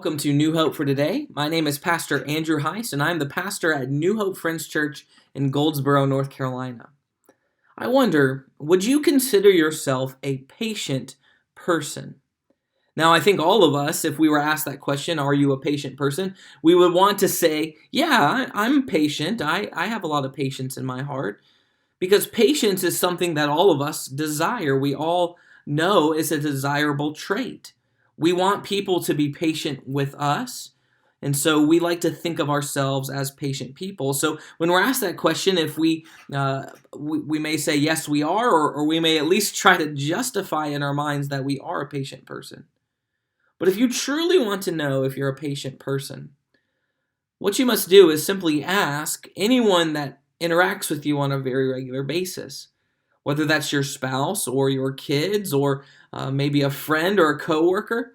Welcome to New Hope for today. My name is Pastor Andrew Hise, and I'm the pastor at New Hope Friends Church in Goldsboro, North Carolina. I wonder, would you consider yourself a patient person? Now, I think all of us, if we were asked that question, are you a patient person? We would want to say, yeah, I'm patient. I have a lot of patience in my heart. Because patience is something that all of us desire. We all know it's a desirable trait. We want people to be patient with us. And so we like to think of ourselves as patient people. So when we're asked that question, if we may say yes, we are, or we may at least try to justify in our minds that we are a patient person. But if you truly want to know if you're a patient person, what you must do is simply ask anyone that interacts with you on a very regular basis, whether that's your spouse or your kids or maybe a friend or a coworker.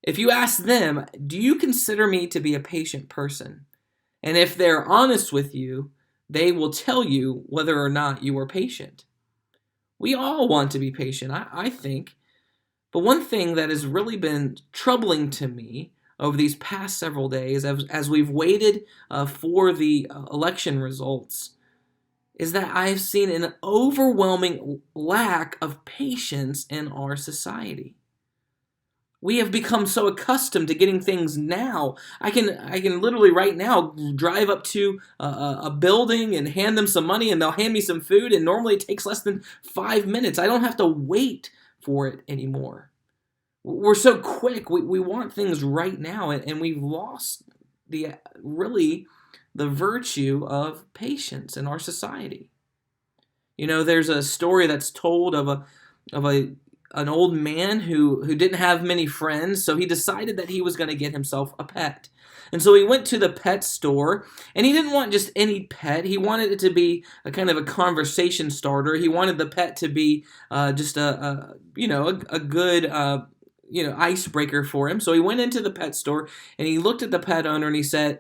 If you ask them, do you consider me to be a patient person? And if they're honest with you, they will tell you whether or not you are patient. We all want to be patient, I think. But one thing that has really been troubling to me over these past several days, as we've waited for the election results, is that I've seen an overwhelming lack of patience in our society. We have become so accustomed to getting things now. I can literally right now drive up to a building and hand them some money, and they'll hand me some food, and normally it takes less than 5 minutes. I don't have to wait for it anymore. We're so quick. We want things right now, and we've lost the virtue of patience in our society. You know, there's a story that's told of an old man who didn't have many friends, so he decided that he was going to get himself a pet. And so he went to the pet store, and he didn't want just any pet. He wanted it to be a kind of a conversation starter. He wanted the pet to be just a good icebreaker for him. So he went into the pet store and he looked at the pet owner and he said,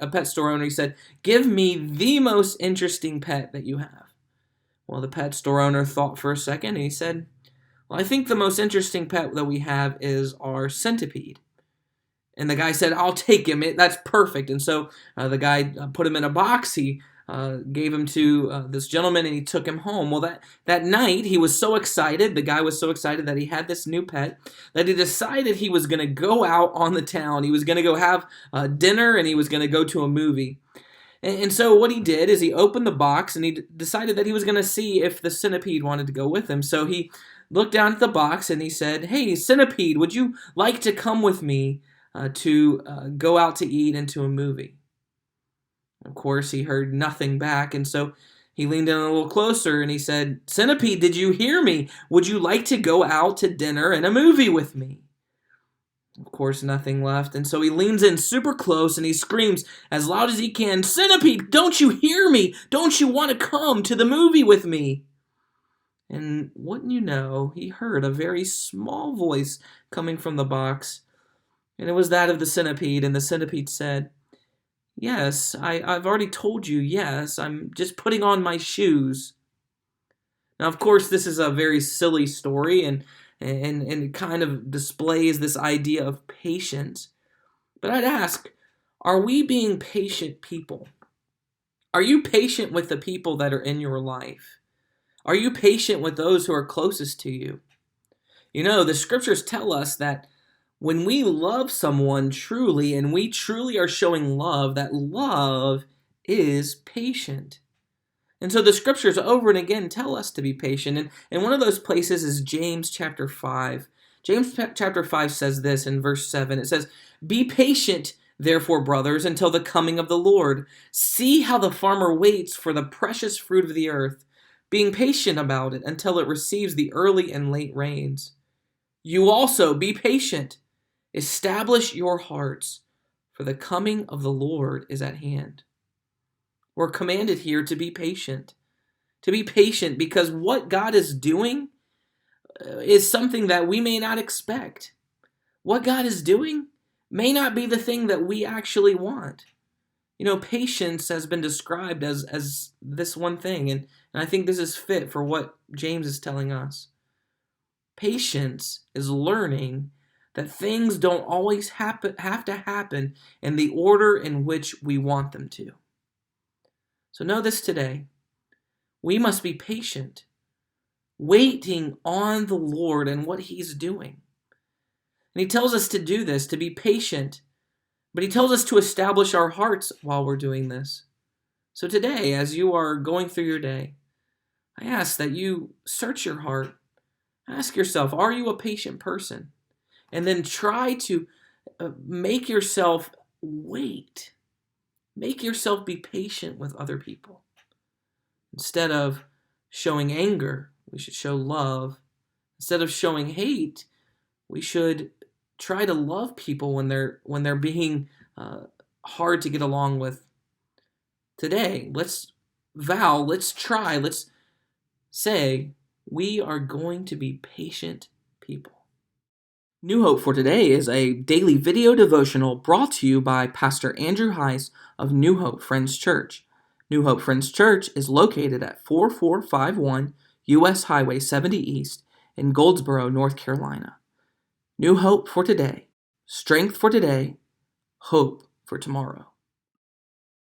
"Give me the most interesting pet that you have." Well, the pet store owner thought for a second and he said, "Well, I think the most interesting pet that we have is our centipede." And the guy said, "I'll take him. That's perfect." And so the guy put him in a box. He gave him to this gentleman and he took him home. Well, that night he was so excited. The guy was so excited that he had this new pet that he decided he was going to go out on the town. He was going to go have dinner and he was going to go to a movie. And so what he did is he opened the box and he decided that he was going to see if the centipede wanted to go with him. So he looked down at the box and he said, "Hey, centipede, would you like to come with me to go out to eat and to a movie?" Of course, he heard nothing back, and so he leaned in a little closer and he said, "Centipede, did you hear me? Would you like to go out to dinner and a movie with me?" Of course, nothing left, and so he leans in super close and he screams as loud as he can, "Centipede, don't you hear me? Don't you want to come to the movie with me?" And wouldn't you know, he heard a very small voice coming from the box, and it was that of the centipede, and the centipede said, "Yes, I've already told you yes, I'm just putting on my shoes." Now, of course, this is a very silly story, and it kind of displays this idea of patience. But I'd ask, are we being patient people? Are you patient with the people that are in your life? Are you patient with those who are closest to you? You know, the scriptures tell us that when we love someone truly and we truly are showing love, that love is patient. And so the scriptures over and again tell us to be patient. And one of those places is James chapter 5. James chapter 5 says this in verse 7. It says, "Be patient, therefore, brothers, until the coming of the Lord. See how the farmer waits for the precious fruit of the earth, being patient about it until it receives the early and late rains. You also be patient. Establish your hearts, for the coming of the Lord is at hand." We're commanded here to be patient. To be patient because what God is doing is something that we may not expect. What God is doing may not be the thing that we actually want. You know, patience has been described as this one thing, and I think this is fit for what James is telling us. Patience is learning that things don't always have to happen in the order in which we want them to. So know this today. We must be patient, waiting on the Lord and what He's doing. And He tells us to do this, to be patient, but He tells us to establish our hearts while we're doing this. So today, as you are going through your day, I ask that you search your heart. Ask yourself, are you a patient person? And then try to make yourself wait. Make yourself be patient with other people. Instead of showing anger, we should show love. Instead of showing hate, we should try to love people when they're being hard to get along with. Today, let's say we are going to be patient people. New Hope for Today is a daily video devotional brought to you by Pastor Andrew Hise of New Hope Friends Church. New Hope Friends Church is located at 4451 U.S. Highway 70 East in Goldsboro, North Carolina. New Hope for Today. Strength for today. Hope for tomorrow.